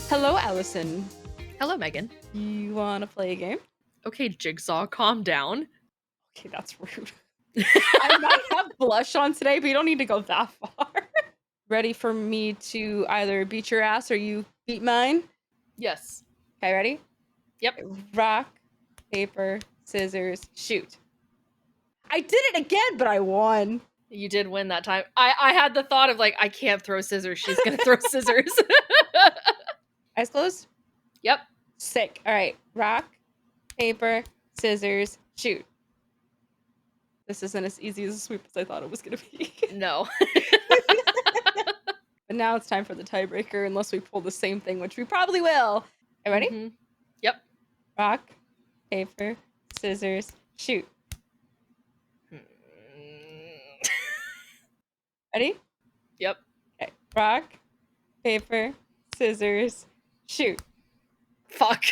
Hello, Allison. Hello, Megan. You want to play a game? Okay, Jigsaw, calm down. Okay, that's rude. I might have blush on today, but you don't need to go that far. Ready for me to either beat your ass or you beat mine? Yes. Okay, ready? Yep. Rock, paper, scissors, shoot. I did it again, but I won. You did win that time. I had the thought of like, I can't throw scissors. She's gonna throw scissors. Eyes closed? Yep. Sick. All right. Rock, paper, scissors, shoot. This isn't as easy as a sweep as I thought it was going to be. No. But now it's time for the tiebreaker, unless we pull the same thing, which we probably will. You ready? Mm-hmm. Yep. Rock, paper, scissors, shoot. Ready? Yep. Okay. Rock, paper, scissors, shoot. Fuck.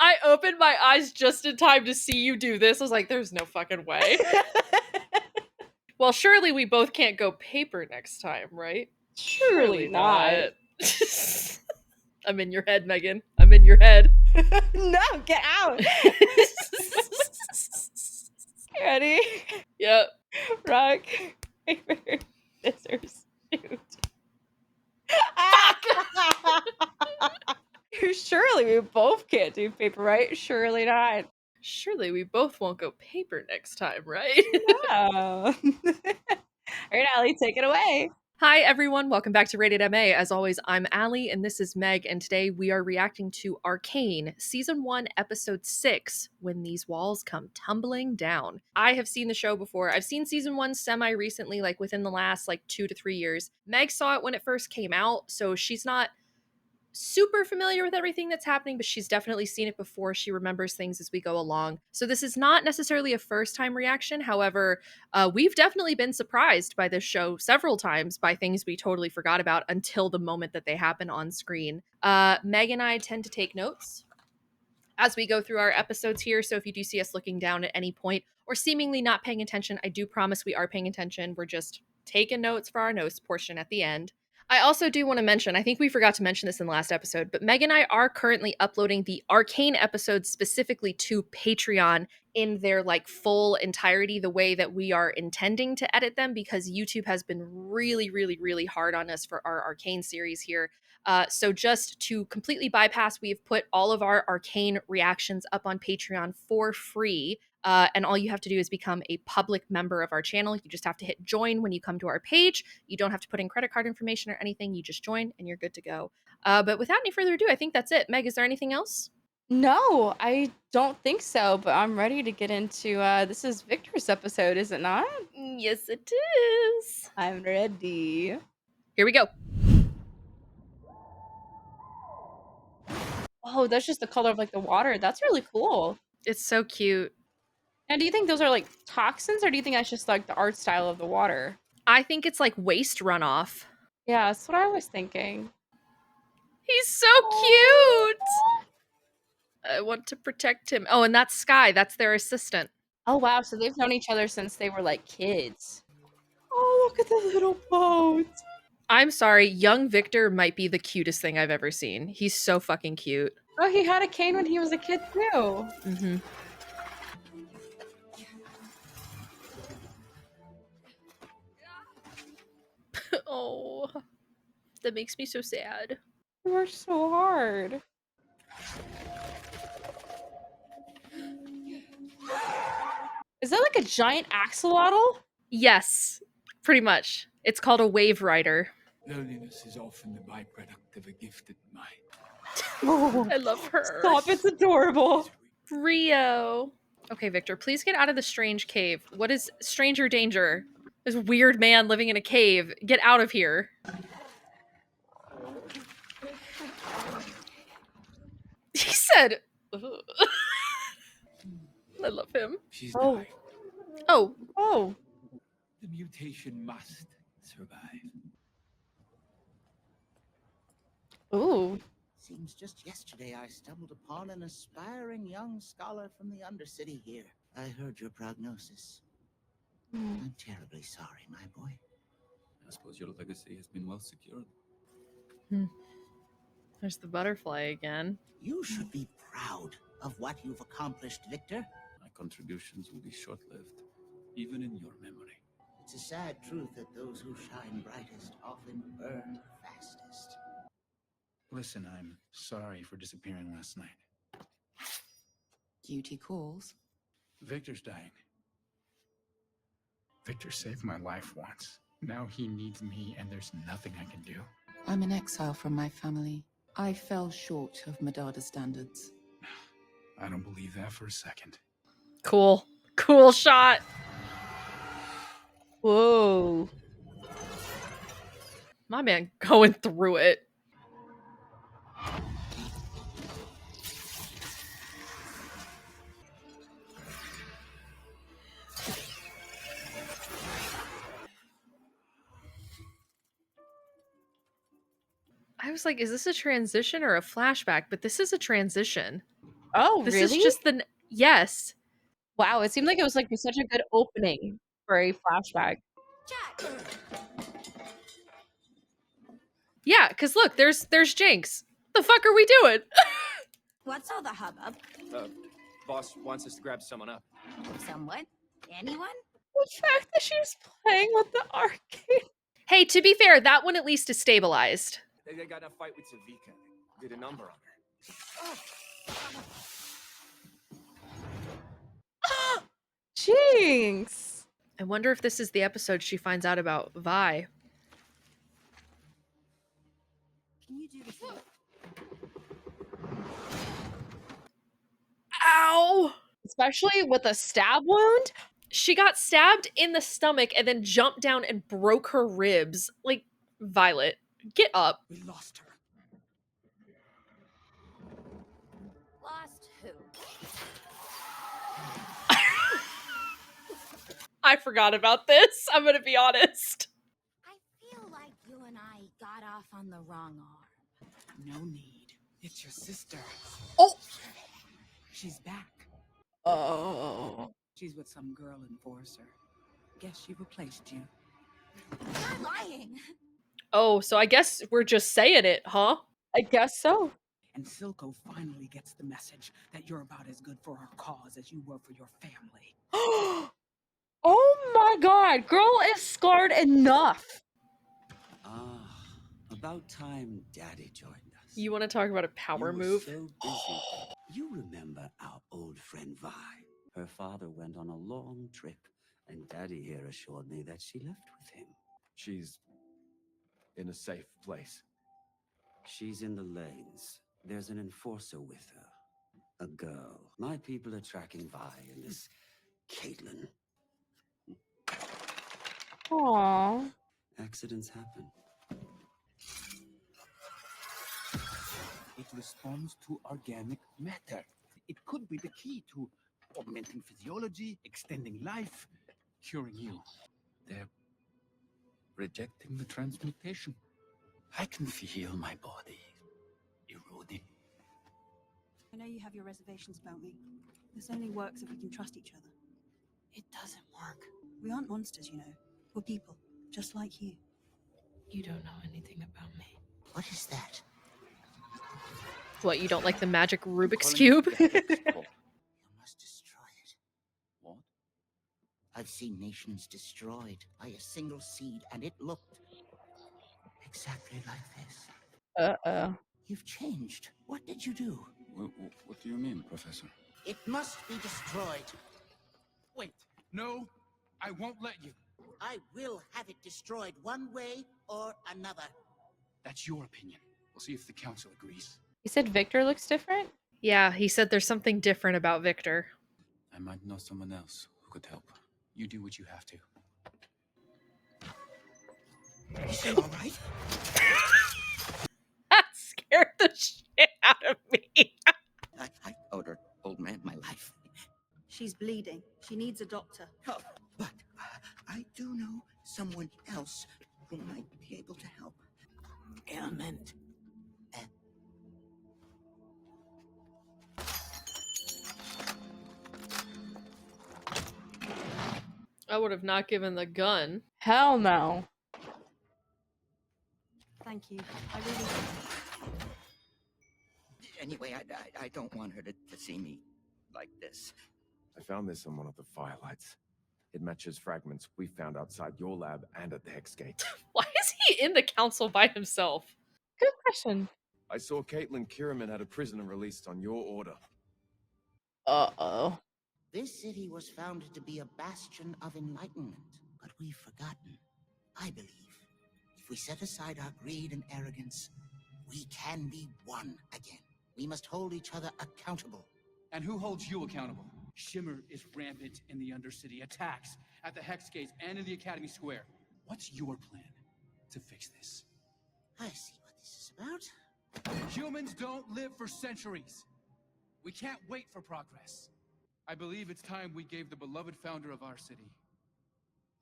I opened my eyes just in time to see you do this. I was like, there's no fucking way. Well, surely we both can't go paper next time, right? Surely not. I'm in your head, Megan. I'm in your head. No, get out. Ready? Yep. Rock, paper, scissors, shoot. Surely we both can't do paper, right? Surely not. Surely we both won't go paper next time, right? No. All right, Allie, take it away. Hi, everyone. Welcome back to Rated MA. As always, I'm Allie, and this is Meg, and today we are reacting to ARCANE, Season 1, Episode 6, When These Walls Come Tumbling Down. I have seen the show before. I've seen Season 1 semi-recently, like within the last 2 to 3 years. Meg saw it when it first came out, so she's not super familiar with everything that's happening, but she's definitely seen it before. She remembers things as we go along. So this is not necessarily a first-time reaction. However, we've definitely been surprised by this show several times by things we totally forgot about until the moment that they happen on screen. Meg and I tend to take notes as we go through our episodes here, so if you do see us looking down at any point or seemingly not paying attention, I do promise we are paying attention. We're just taking notes for our notes portion at the end. I also do want to mention, I think we forgot to mention this in the last episode, but Meg and I are currently uploading the ARCANE episodes specifically to Patreon in their full entirety, the way that we are intending to edit them, because YouTube has been really hard on us for our ARCANE series here. So just to completely bypass, we have put all of our ARCANE reactions up on Patreon for free. And all you have to do is become a public member of our channel. You just have to hit join when you come to our page. You don't have to put in credit card information or anything. You just join and you're good to go. But without any further ado, I think that's it. Meg, is there anything else? No, I don't think so, but I'm ready to get into this is Victor's episode, is it not? Yes, it is. I'm ready. Here we go. Oh, that's just the color of the water. That's really cool. It's so cute. Now, do you think those are toxins, or do you think that's just the art style of the water? I think it's waste runoff. Yeah, that's what I was thinking. He's so cute. I want to protect him. Oh, and that's Sky. That's their assistant. Oh, wow. So they've known each other since they were kids. Oh, look at the little boat. I'm sorry. Young Victor might be the cutest thing I've ever seen. He's so fucking cute. Oh, he had a cane when he was a kid, too. Mm-hmm. Oh, that makes me so sad. You worked so hard. Is that a giant axolotl? Yes, pretty much. It's called a wave rider. Loneliness is often the byproduct of a gifted mind. Oh, I love her. stop, it's adorable. Rio. Okay, Victor, please get out of the strange cave. What is stranger danger? This weird man living in a cave. Get out of here. He said, ugh. I love him. She's Oh. died. Oh. Oh. The mutation must survive. Ooh. Seems just yesterday I stumbled upon an aspiring young scholar from the Undercity here. I heard your prognosis. I'm terribly sorry, my boy. I suppose your legacy has been well secured. There's the butterfly again. You should be proud of what you've accomplished, Victor. My contributions will be short-lived, even in your memory. It's a sad truth that those who shine brightest often burn fastest. Listen, I'm sorry for disappearing last night. Duty calls. Victor's dying. Victor saved my life once. Now he needs me, and there's nothing I can do. I'm in exile from my family. I fell short of Madada's standards. I don't believe that for a second. Cool. Cool shot. Whoa. My man going through it. I was like, is this a transition or a flashback? But this is a transition. Oh, This really? is just the... Yes. Wow, it seemed like it was like such a good opening for a flashback. Jack! Yeah, because look, there's Jinx. The fuck are we doing? What's all the hubbub? Boss wants us to grab someone up. Someone? Anyone? The fact that she's playing with the arcane. Hey, to be fair, that one at least is stabilized. They got in a fight with Savika. Did a number on her. Jinx. I wonder if this is the episode she finds out about Vi. Can you do this? Ow! Especially with a stab wound. She got stabbed in the stomach and then jumped down and broke her ribs. Like, Violet, get up. We lost her. Lost who? I forgot about this. I'm gonna be honest. I feel like you and I got off on the wrong arm. No need. It's your sister. Oh! She's back. Oh. She's with some girl enforcer. Guess she replaced you. You're lying. Oh, so I guess we're just saying it, huh? I guess so. And Silco finally gets the message that you're about as good for our cause as you were for your family. Oh my god, girl is scarred enough. Ah, about time Daddy joined us. You want to talk about a power You were move? So busy. You remember our old friend Vi? Her father went on a long trip, and Daddy here assured me that she left with him. She's in a safe place. She's in the lanes. There's an enforcer with her. A girl. My people are tracking Vi and this Caitlin. Aww. Accidents happen. It responds to organic matter. It could be the key to augmenting physiology, extending life, curing you. They're rejecting the transmutation. I can feel my body eroding. I know you have your reservations about me. This only works if we can trust each other. It doesn't work. We aren't monsters, you know. We're people, just like you. You don't know anything about me. What is that? What, you don't like the magic Rubik's Calling Cube? it the Hex Core. You must destroy it. What? I've seen nations destroyed by a single seed, and it looked exactly like this. Uh-oh. You've changed. What did you do? What do you mean, Professor? It must be destroyed. Wait, no, I won't let you. I will have it destroyed one way or another. That's your opinion. We'll see if the council agrees. You said Victor looks different? Yeah, he said there's something different about Victor. I might know someone else who could help. You do what you have to. Is she all right? That scared the shit out of me. I owed her old man my life. She's bleeding. She needs a doctor. Oh, but I do know someone else who might be able to help. Ailment. I would have not given the gun. Hell no. Thank you. I really... Anyway, I don't want her to see me like this. I found this on one of the firelights. It matches fragments we found outside your lab and at the Hex Gate. Why is he in the council by himself? Good question. I saw Caitlin Kierman had a prisoner released on your order. Uh-oh. This city was founded to be a bastion of enlightenment, but we've forgotten. I believe if we set aside our greed and arrogance, we can be one again. We must hold each other accountable. And who holds you accountable? Shimmer is rampant in the Undercity, attacks at the Hex Gates and in the Academy Square. What's your plan to fix this? I see what this is about. Humans don't live for centuries. We can't wait for progress. I believe it's time we gave the beloved founder of our city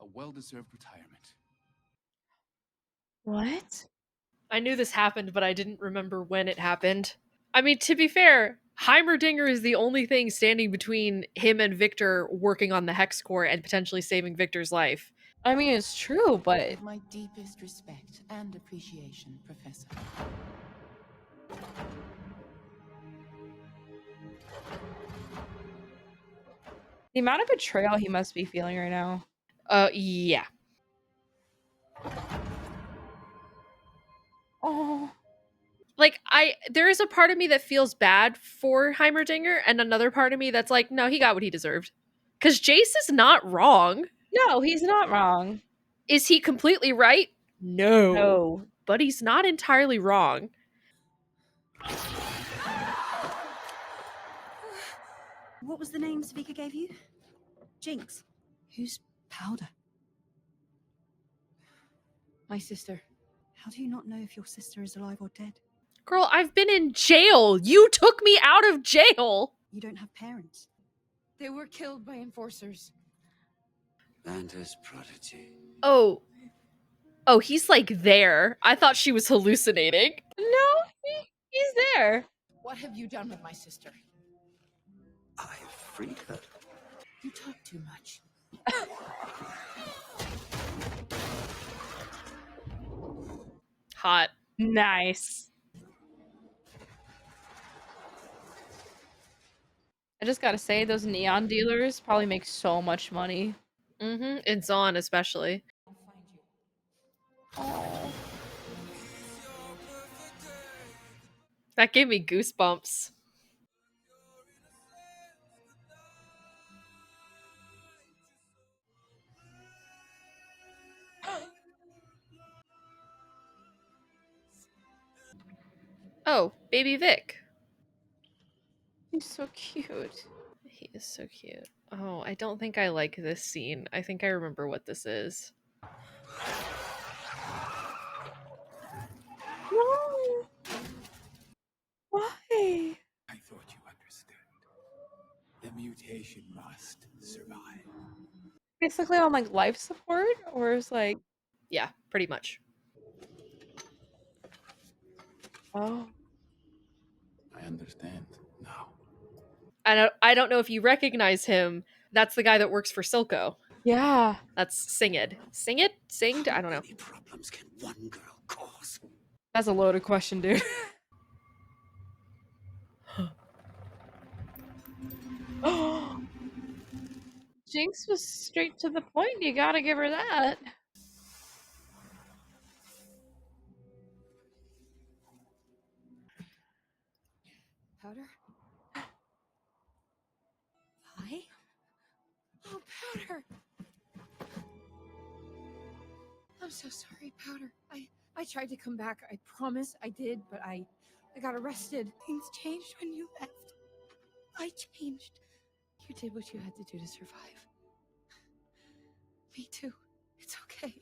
a well-deserved retirement. What? I knew this happened, but I didn't remember when it happened. I mean, to be fair, Heimerdinger is the only thing standing between him and Victor working on the Hex Core and potentially saving Victor's life. I mean, it's true, but... With my deepest respect and appreciation, Professor. The amount of betrayal he must be feeling right now. Yeah. Oh. Like, there is a part of me that feels bad for Heimerdinger, and another part of me that's like, no, he got what he deserved. Because Jace is not wrong. No, he's not wrong. Is he completely right? No. No. But he's not entirely wrong. What was the name Savika gave you? Jinx. Who's Powder? My sister. How do you not know if your sister is alive or dead? Girl, I've been in jail. You took me out of jail. You don't have parents. They were killed by enforcers. Vanta's prodigy. Oh, he's like there. I thought she was hallucinating. No, he's there. What have you done with my sister? I freed her. You talk too much. Hot. Nice. I just gotta say, those neon dealers probably make so much money. Mm-hmm. In Zaun, especially. Oh. That gave me goosebumps. Oh, baby Vic. He's so cute. He is so cute. Oh, I don't think I like this scene. I think I remember what this is. No. Why? I thought you understood. The mutation must survive. Basically on like life support, or is like... Yeah, pretty much. Oh. I understand now. I don't know if you recognize him. That's the guy that works for Silco. Yeah. That's Singed. Singed? Singed? I don't know. How many problems can one girl cause? That's a loaded question, dude. Jinx was straight to the point. You gotta give her that. Powder? Why? Oh, Powder! I'm so sorry, Powder. I tried to come back. I promise I did, but I got arrested. Things changed when you left. I changed. You did what you had to do to survive. Me too. It's okay.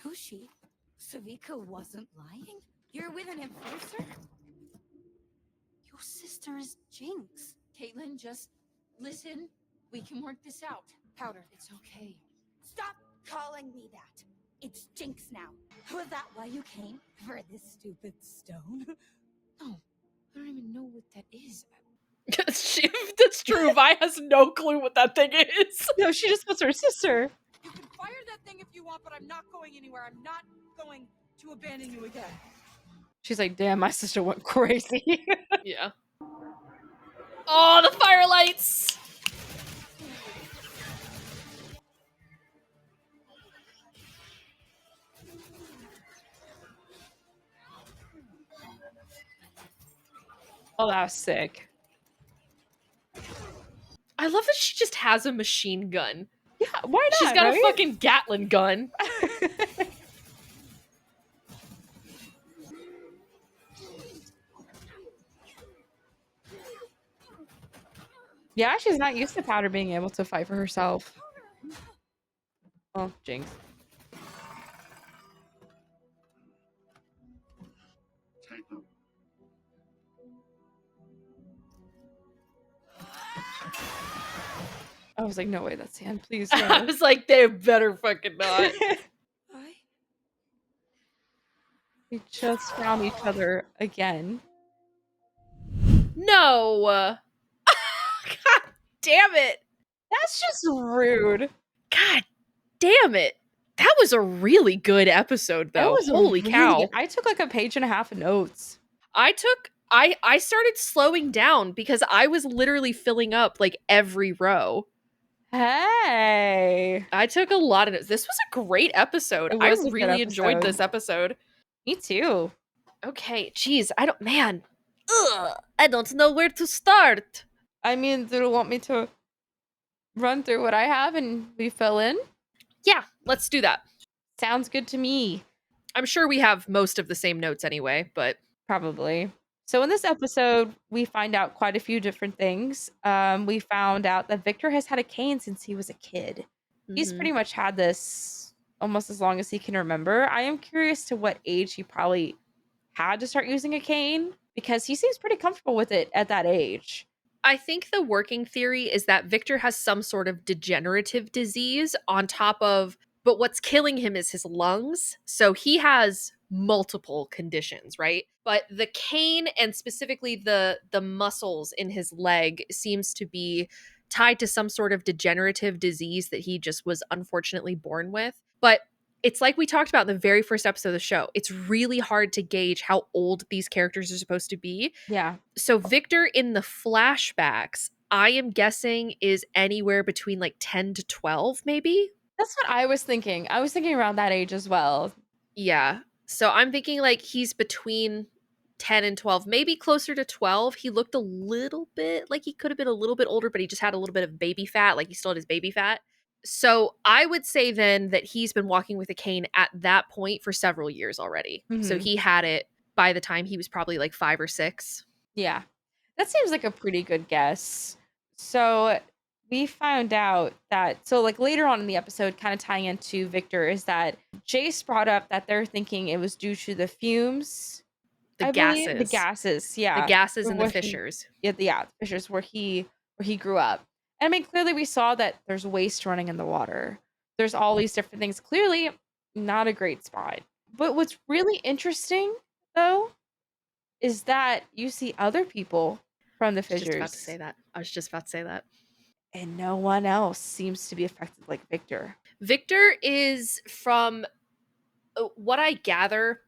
Who's she? Savika wasn't lying? You're with an enforcer? Your sister is Jinx. Caitlin, just listen. We can work this out. Powder, it's okay. Stop calling me that. It's Jinx now. Was that why you came? For this stupid stone? No, I don't even know what that is. That's true. Vi has no clue what that thing is. No, she just puts her sister. You can fire that thing if you want, but I'm not going anywhere. I'm not going to abandon you again. She's like, damn, my sister went crazy. Yeah. Oh, the fire lights! Oh, that was sick. I love that she just has a machine gun. Yeah, why not? She's got right? a fucking Gatling gun. Yeah, she's not used to Powder being able to fight for herself. Oh, Jinx. I was like, no way, that's Sam. Please. No. I was like, they better fucking not. We just found each other again. No. God damn it. That's just rude. God damn it. That was a really good episode, though. Holy cow. I took like a page and a half of notes. I started slowing down because I was literally filling up like every row. Hey. I took a lot of notes. This was a great episode. I really enjoyed this episode. Me too. Okay, geez. I don't know where to start. I mean, do you want me to run through what I have and we fill in? Yeah, let's do that. Sounds good to me. I'm sure we have most of the same notes anyway, but probably. So in this episode, we find out quite a few different things. We found out that Victor has had a cane since he was a kid. He's pretty much had this almost as long as he can remember. I am curious to what age he probably had to start using a cane, because he seems pretty comfortable with it at that age. I think the working theory is that Victor has some sort of degenerative disease on top of, but what's killing him is his lungs. So he has multiple conditions, right? But the cane and specifically the muscles in his leg seems to be tied to some sort of degenerative disease that he just was unfortunately born with. But it's like we talked about in the very first episode of the show. It's really hard to gauge how old these characters are supposed to be. Yeah. So Victor in the flashbacks, I am guessing is anywhere between like 10 to 12, maybe? That's what I was thinking. I was thinking around that age as well. Yeah. So I'm thinking like he's between 10 and 12, maybe closer to 12. He looked a little bit like he could have been a little bit older, but he just had a little bit of baby fat, like he still had his baby fat. So I would say then that he's been walking with a cane at that point for several years already. So he had it by the time he was probably like 5 or 6. Yeah. That seems like a pretty good guess. So we found out that, so like later on in the episode, kind of tying into Victor, is that Jace brought up that they're thinking it was due to the fumes. The gases. The gases, yeah. The gases and the Where fissures. The fissures where he grew up. And I mean, clearly we saw that there's waste running in the water. There's all these different things. Clearly not a great spot. But what's really interesting, though, is that you see other people from the fissures. I was just about to say that. And no one else seems to be affected like Victor. Victor is from what I gather,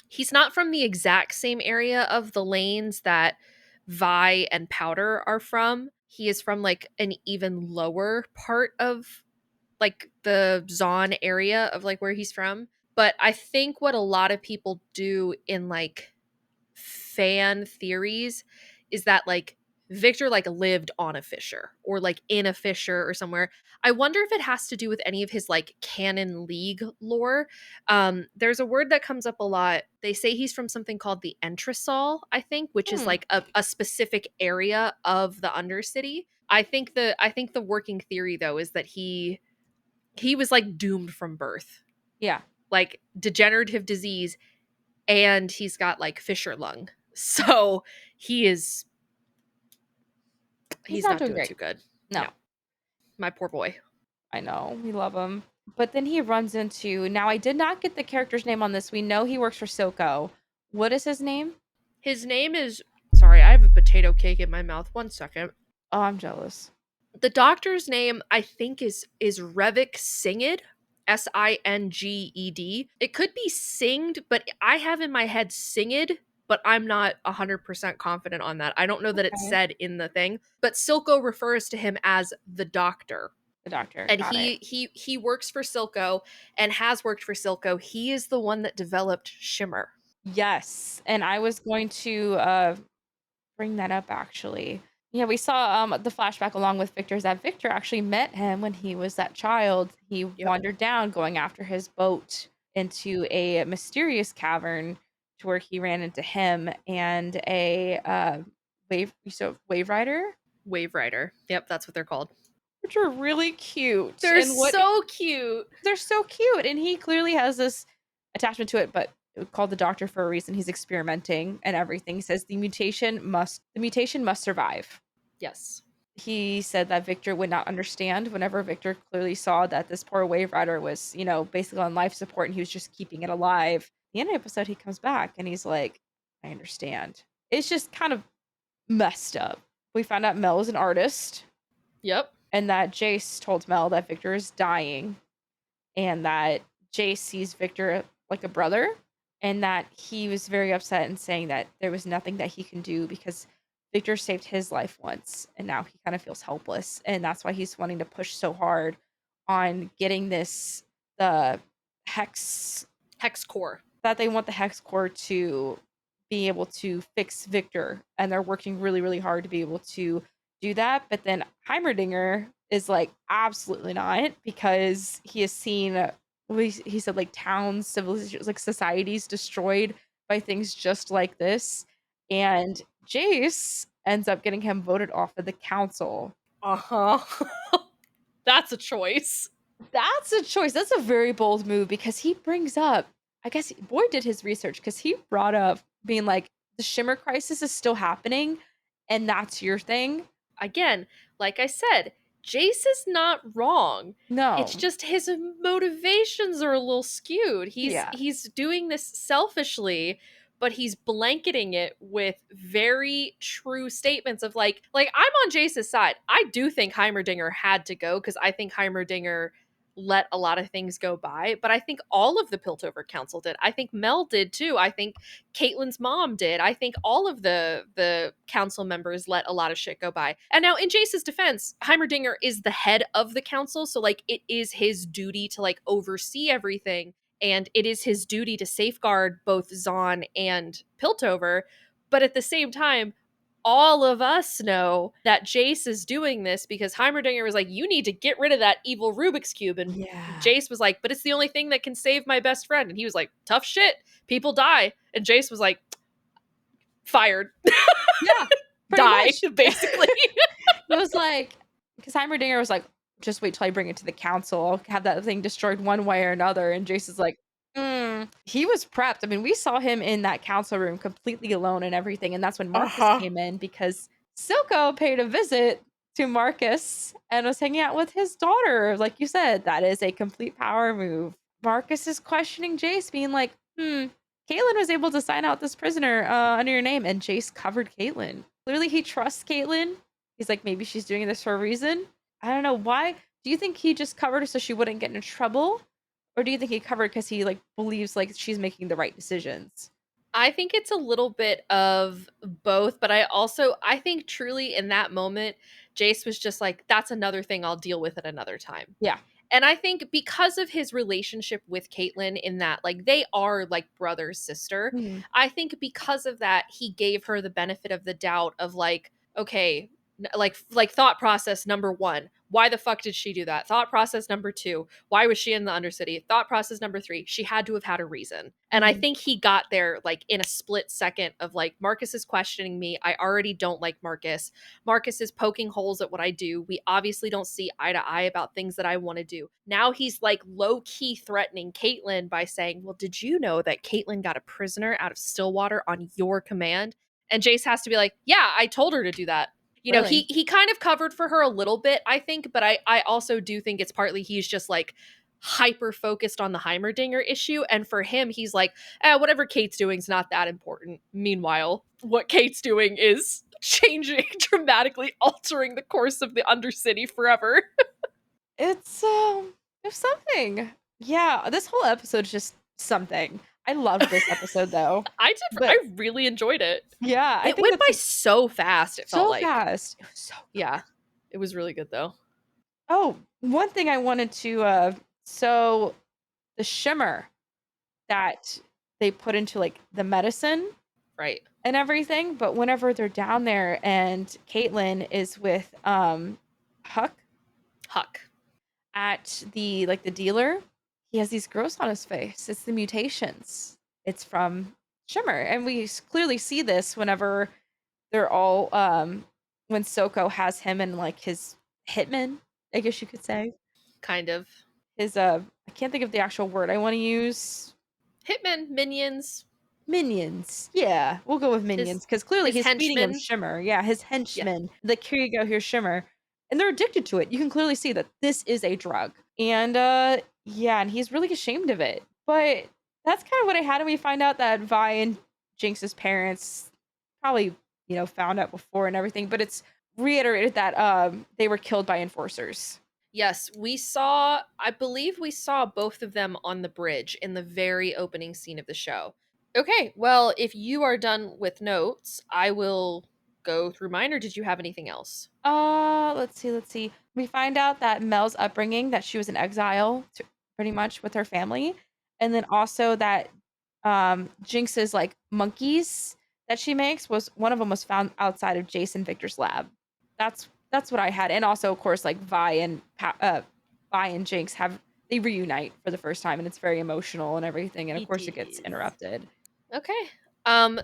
he's not from the exact same area of the lanes that Vi and Powder are from. He is from like an even lower part of like the Zaun area of like where he's from. But I think what a lot of people do in like fan theories is that like Victor like lived on a fissure or like in a fissure or somewhere. I wonder if it has to do with any of his like canon league lore. There's a word that comes up a lot. They say he's from something called the Entresol, I think, which is like a specific area of the Undercity. I think the working theory though is that he was like doomed from birth. Yeah. Like degenerative disease, and he's got like fissure lung. So he's not doing too good. No. My poor boy. I know. We love him. But then he runs into, now I did not get the character's name on this. We know he works for Silco. What is his name? His name is, sorry, I have a potato cake in my mouth. 1 second. Oh, I'm jealous. The doctor's name, I think, is Revik Singed. Singed. It could be Singed, but I have in my head Singed, but I'm not 100% confident on that. I don't know that it's said in the thing, but Silco refers to him as the doctor. The doctor. And Got it. he works for Silco and has worked for Silco. He is the one that developed Shimmer. Yes, and I was going to bring that up actually. Yeah, we saw the flashback along with Victor's that Victor actually met him when he was that child. He wandered down going after his boat into a mysterious cavern to where he ran into him and a wave rider. Wave rider. Yep, that's what they're called. Which are really cute. They're and so cute. They're so cute. And he clearly has this attachment to it, but called the doctor for a reason. He's experimenting and everything. He says the mutation must survive. Yes. He said that Victor would not understand whenever Victor clearly saw that this poor wave rider was, basically on life support and he was just keeping it alive. At the end of the episode, he comes back and he's like, I understand. It's just kind of messed up. We found out Mel is an artist. Yep. And that Jace told Mel that Victor is dying and that Jace sees Victor like a brother and that he was very upset and saying that there was nothing that he can do because Victor saved his life once and now he kind of feels helpless. And that's why he's wanting to push so hard on getting the hex core. That they want the hex core to be able to fix Victor. And they're working really, really hard to be able to do that. But then Heimerdinger is like, absolutely not, because he has seen, he said, like towns, civilizations, like societies destroyed by things just like this. And Jace ends up getting him voted off of the council. That's a choice. That's a choice. That's a very bold move because he brings up, I guess Boyd did his research because he brought up being like, the Shimmer crisis is still happening and that's your thing. Again, like I said, Jace is not wrong. No. It's just his motivations are a little skewed. He's doing this selfishly, but he's blanketing it with very true statements of like I'm on Jace's side. I do think Heimerdinger had to go because I think Heimerdinger let a lot of things go by, but I think all of the Piltover Council did. I think Mel did too. I think Caitlyn's mom did. I think all of the council members let a lot of shit go by. And now in Jace's defense, Heimerdinger is the head of the council, so like it is his duty to like oversee everything, and it is his duty to safeguard both Zaun and Piltover, but at the same time, all of us know that Jace is doing this because Heimerdinger was like, you need to get rid of that evil Rubik's Cube. And Jace was like, but it's the only thing that can save my best friend. And he was like, tough shit. People die. And Jace was like, fired. Yeah. Die, much. Basically. It was like, because Heimerdinger was like, just wait till I bring it to the council. I'll have that thing destroyed one way or another. And Jace is like, he was prepped. I mean, we saw him in that council room completely alone and everything. And that's when Marcus came in because Silco paid a visit to Marcus and was hanging out with his daughter. Like you said, that is a complete power move. Marcus is questioning Jace, being like, Caitlyn was able to sign out this prisoner under your name. And Jace covered Caitlyn. Clearly, he trusts Caitlyn. He's like, maybe she's doing this for a reason. I don't know. Why? Do you think he just covered her so she wouldn't get into trouble? Or do you think he covered because he like believes like she's making the right decisions? I think it's a little bit of both, but I think truly in that moment, Jace was just like, that's another thing I'll deal with at another time. Yeah. And I think because of his relationship with Caitlyn in that, like, they are like brother, sister, I think because of that, he gave her the benefit of the doubt of like, okay, like thought process number 1, why the fuck did she do that? Thought process number 2, why was she in the Undercity? Thought process number 3, she had to have had a reason. And I think he got there like in a split second of like, Marcus is questioning me. I already don't like Marcus. Marcus is poking holes at what I do. We obviously don't see eye to eye about things that I want to do. Now he's like low key threatening Caitlyn by saying, well, did you know that Caitlyn got a prisoner out of Stillwater on your command? And Jace has to be like, yeah, I told her to do that. You know, he kind of covered for her a little bit, I think, but I also do think it's partly he's just like, hyper focused on the Heimerdinger issue, and for him, he's like, whatever Kate's doing is not that important. Meanwhile, what Kate's doing is changing, dramatically altering the course of the Undercity forever. It's something. Yeah, this whole episode's just something. I loved this episode though. I really enjoyed it. Yeah, I it think went by so fast. It felt so like fast. It was so good. Yeah, it was really good though. Oh, one thing I wanted to so the shimmer that they put into like the medicine, right, and everything, but whenever they're down there and Caitlin is with Huck at the like the dealer, he has these growths on his face. It's the mutations. It's from shimmer, and we clearly see this whenever they're all when Soko has him and like his hitman, I guess you could say. Kind of. His I can't think of the actual word I want to use. Hitman, minions. Minions. Yeah, we'll go with minions because clearly he's feeding him henchmen. shimmer. Yeah, his henchmen. Yeah. Like, here you go, here's shimmer. And they're addicted to it. You can clearly see that this is a drug. And yeah, and he's really ashamed of it. But that's kind of what I had, and we find out that Vi and Jinx's parents probably, you know, found out before and everything, but it's reiterated that they were killed by enforcers. Yes, I believe we saw both of them on the bridge in the very opening scene of the show. Okay, well, if you are done with notes, I will go through mine, or did you have anything else? Let's see. We find out that Mel's upbringing, that she was in exile pretty much with her family. And then also that Jinx's like monkeys that she makes, was one of them was found outside of Jason Victor's lab. That's what I had. And also, of course, like Vi and Jinx they reunite for the first time, and it's very emotional and everything. And of course it gets interrupted. Okay.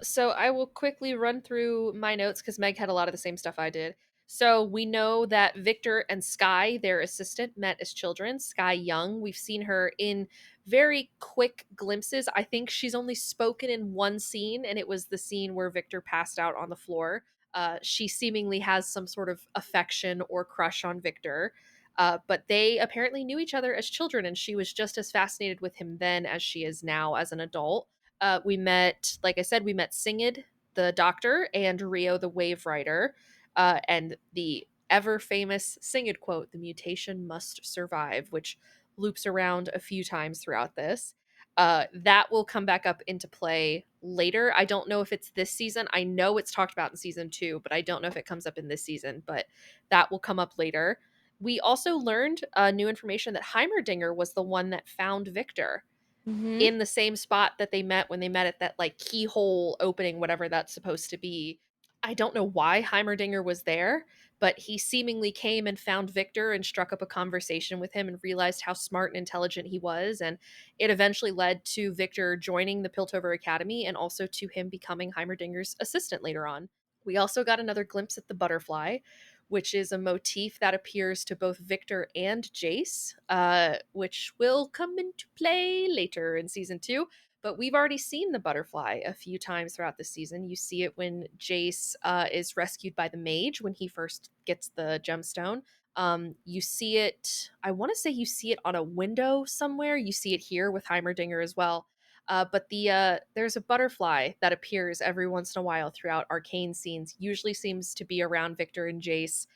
So I will quickly run through my notes because Meg had a lot of the same stuff I did. So we know that Victor and Sky, their assistant, met as children. Sky Young, we've seen her in very quick glimpses. I think she's only spoken in one scene, and it was the scene where Victor passed out on the floor. She seemingly has some sort of affection or crush on Victor. But they apparently knew each other as children, and she was just as fascinated with him then as she is now as an adult. We met, like I said, we met Singed, the doctor, and Rio, the wave rider, and the ever famous Singed quote, "The mutation must survive," which loops around a few times throughout this. That will come back up into play later. I don't know if it's this season. I know it's talked about in season 2, but I don't know if it comes up in this season, but that will come up later. We also learned new information that Heimerdinger was the one that found Victor in the same spot that they met when they met at that like keyhole opening, whatever that's supposed to be. I don't know why Heimerdinger was there, but he seemingly came and found Victor and struck up a conversation with him and realized how smart and intelligent he was. And it eventually led to Victor joining the Piltover Academy and also to him becoming Heimerdinger's assistant later on. We also got another glimpse at the butterfly, which is a motif that appears to both Victor and Jace, which will come into play later in season 2. But we've already seen the butterfly a few times throughout the season. You see it when Jace is rescued by the mage when he first gets the gemstone. You see it, I want to say you see it on a window somewhere. You see it here with Heimerdinger as well. But there's a butterfly that appears every once in a while throughout arcane scenes. Usually seems to be around Victor and Jace,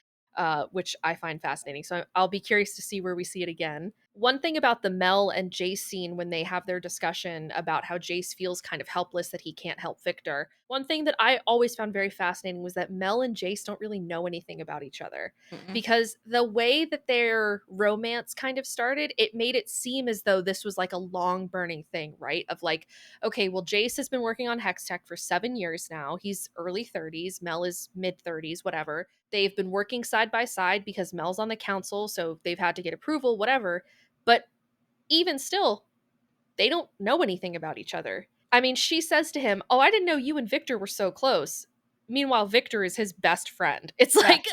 which I find fascinating. So I'll be curious to see where we see it again. One thing about the Mel and Jace scene when they have their discussion about how Jace feels kind of helpless that he can't help Victor. One thing that I always found very fascinating was that Mel and Jace don't really know anything about each other. Because the way that their romance kind of started, it made it seem as though this was like a long burning thing, right? Of like, okay, well, Jace has been working on Hex Tech for 7 years now. He's early 30s. Mel is mid 30s, whatever. They've been working side by side because Mel's on the council, so they've had to get approval, whatever. But even still, they don't know anything about each other. I mean, she says to him, "Oh, I didn't know you and Victor were so close." Meanwhile, Victor is his best friend. It's like,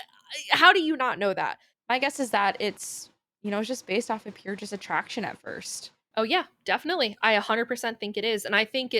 how do you not know that? My guess is that it's, you know, it's just based off of pure just attraction at first. Oh yeah, definitely. I 100% think it is. And I think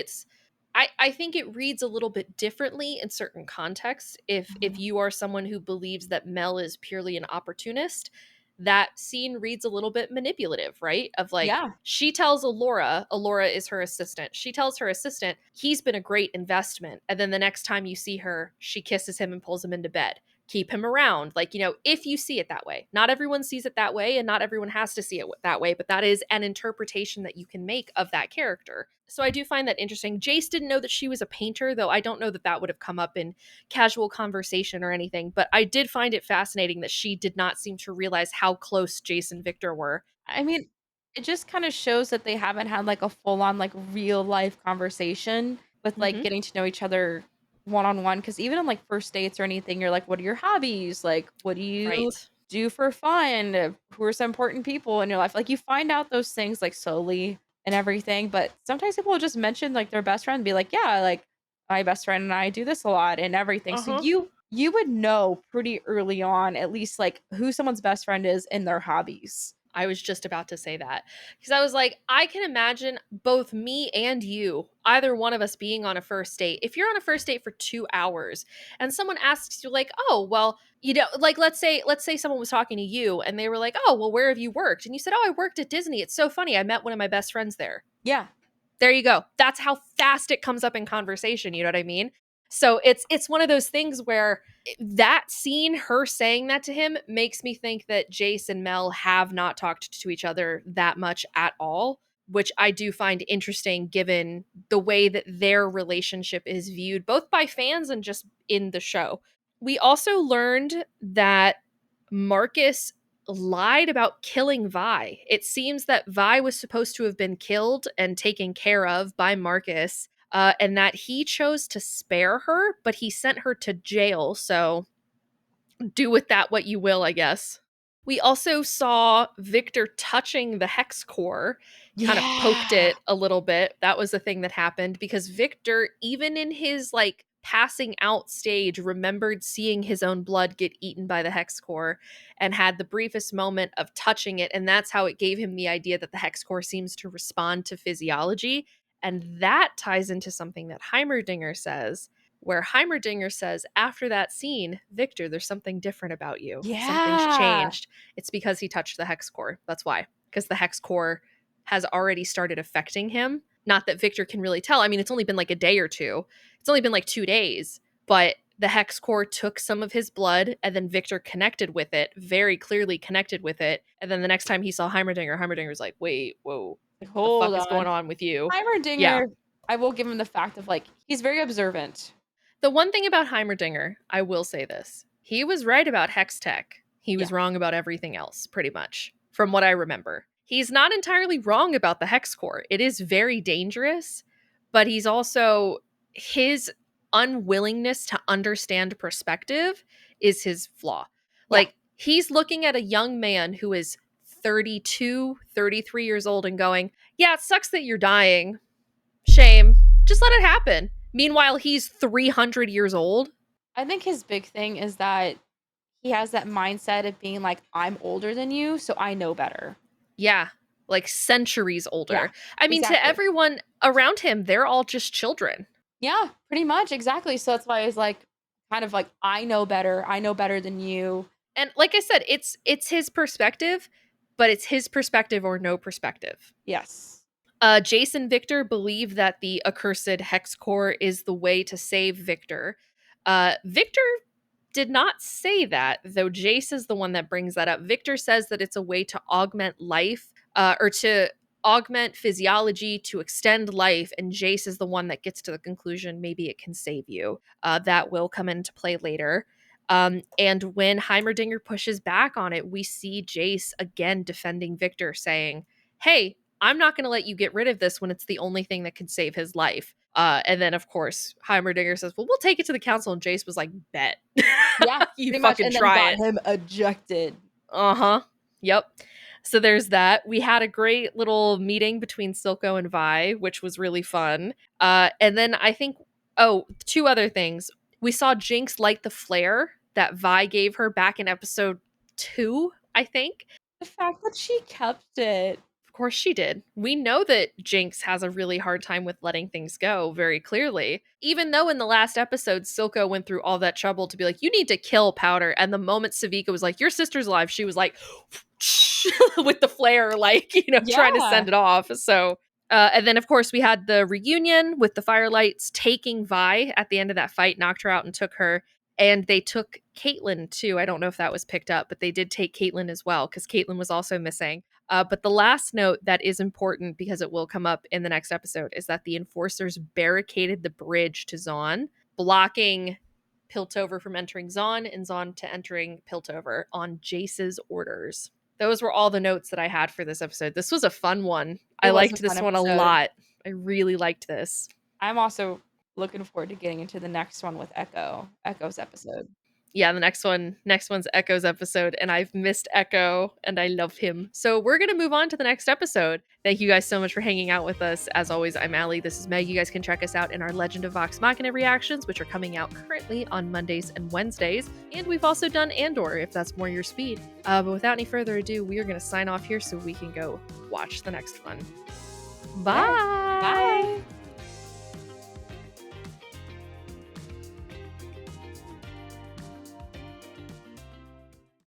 I think it reads a little bit differently in certain contexts. If you are someone who believes that Mel is purely an opportunist, that scene reads a little bit manipulative, right? Of like, Yeah. she tells Alora is her assistant. She tells her assistant, he's been a great investment. And then the next time you see her, she kisses him and pulls him into bed. Keep him around. Like, you know, if you see it that way. Not everyone sees it that way, and not everyone has to see it that way, but that is an interpretation that you can make of that character. So I do find that interesting. Jace didn't know that she was a painter, though I don't know that that would have come up in casual conversation or anything, but I did find it fascinating that she did not seem to realize how close Jace and Victor were. I mean, it just kind of shows that they haven't had like a full on like real life conversation with like getting to know each other one on one. Cause even on like first dates or anything, you're like, what are your hobbies? Like, what do you do for fun? Who are some important people in your life? Like, you find out those things like slowly and everything. But sometimes people will just mention like their best friend and be like, yeah, like my best friend and I do this a lot and everything. So you would know pretty early on, at least like who someone's best friend is and their hobbies. I was just about to say that because I was like, I can imagine both me and you, either one of us being on a first date. If you're on a first date for 2 hours and someone asks you like, oh, well, you know, like let's say someone was talking to you and they were like, oh, well, where have you worked? And you said, oh, I worked at Disney. It's so funny. I met one of my best friends there. Yeah. There you go. That's how fast it comes up in conversation. You know what I mean? So it's one of those things where that scene, her saying that to him, makes me think that Jace and Mel have not talked to each other that much at all, which I do find interesting given the way that their relationship is viewed, both by fans and just in the show. We also learned that Marcus lied about killing Vi. It seems that Vi was supposed to have been killed and taken care of by Marcus, and that he chose to spare her, but he sent her to jail. So do with that what you will, I guess. We also saw Victor touching the hex core, kind of poked it a little bit. That was a thing that happened because Victor, even in his like passing out stage, remembered seeing his own blood get eaten by the hex core and had the briefest moment of touching it. And that's how it gave him the idea that the hex core seems to respond to physiology. And that ties into something that Heimerdinger says, where Heimerdinger says, after that scene, Victor, there's something different about you. Something's changed. It's because he touched the hex core. That's why. Because the hex core has already started affecting him. Not that Victor can really tell. I mean, it's only been like a day or two. It's only been like 2 days. But the hex core took some of his blood, and then Victor connected with it, very clearly connected with it. And then the next time he saw Heimerdinger was like, wait, whoa. Hold the fuck on. is going on with you? Heimerdinger, I will give him the fact of like, he's very observant. The one thing about Heimerdinger, I will say this. He was right about Hex Tech. He was wrong about everything else, pretty much, from what I remember. He's not entirely wrong about the Hex Core. It is very dangerous, but he's also, his unwillingness to understand perspective is his flaw. Like, he's looking at a young man who is 32, 33 years old and going, yeah, it sucks that you're dying. Shame. Just let it happen. Meanwhile, he's 300 years old. I think his big thing is that he has that mindset of being like, I'm older than you, so I know better. Yeah, like centuries older. Yeah, I mean, to everyone around him, they're all just children. Yeah, pretty much. Exactly. So that's why I was like, kind of like, I know better. I know better than you. And like I said, it's his perspective, but it's his perspective or no perspective. Yes. Jace and Victor believe that the accursed hex core is the way to save Victor. Victor did not say that, though Jace is the one that brings that up. Victor says that it's a way to augment life, or to augment physiology, to extend life, and Jace is the one that gets to the conclusion maybe it can save you. That will come into play later. And when Heimerdinger pushes back on it, we see Jace again defending Victor, saying, hey, I'm not going to let you get rid of this when it's the only thing that could save his life. And then, of course, Heimerdinger says, well, we'll take it to the council. And Jace was like, bet. Yeah, you fucking and try then got him ejected. Uh-huh. Yep. So there's that. We had a great little meeting between Silco and Vi, which was really fun. And then I think, 2 other things. We saw Jinx light the flare that Vi gave her back in episode 2, I think. The fact that she kept it. Of course she did. We know that Jinx has a really hard time with letting things go, very clearly. Even though in the last episode, Silco went through all that trouble to be like, you need to kill Powder. And the moment Savika was like, your sister's alive, she was like, with the flare, like, trying to send it off. So, and then of course we had the reunion with the Firelights taking Vi at the end of that fight, knocked her out and took her. And they took Caitlyn too. I don't know if that was picked up, but they did take Caitlyn as well because Caitlyn was also missing. But the last note that is important because it will come up in the next episode is that the Enforcers barricaded the bridge to Zaun, blocking Piltover from entering Zaun and Zaun to entering Piltover on Jace's orders. Those were all the notes that I had for this episode. This was a fun one. I liked this one a lot. I really liked this. I'm also looking forward to getting into the next one with Echo's episode. Yeah, the next one's Echo's episode, and I've missed Echo, and I love him. So we're going to move on to the next episode. Thank you guys so much for hanging out with us. As always, I'm Allie. This is Meg. You guys can check us out in our Legend of Vox Machina reactions, which are coming out currently on Mondays and Wednesdays. And we've also done Andor, if that's more your speed. But without any further ado, we are going to sign off here so we can go watch the next one. Bye! Bye!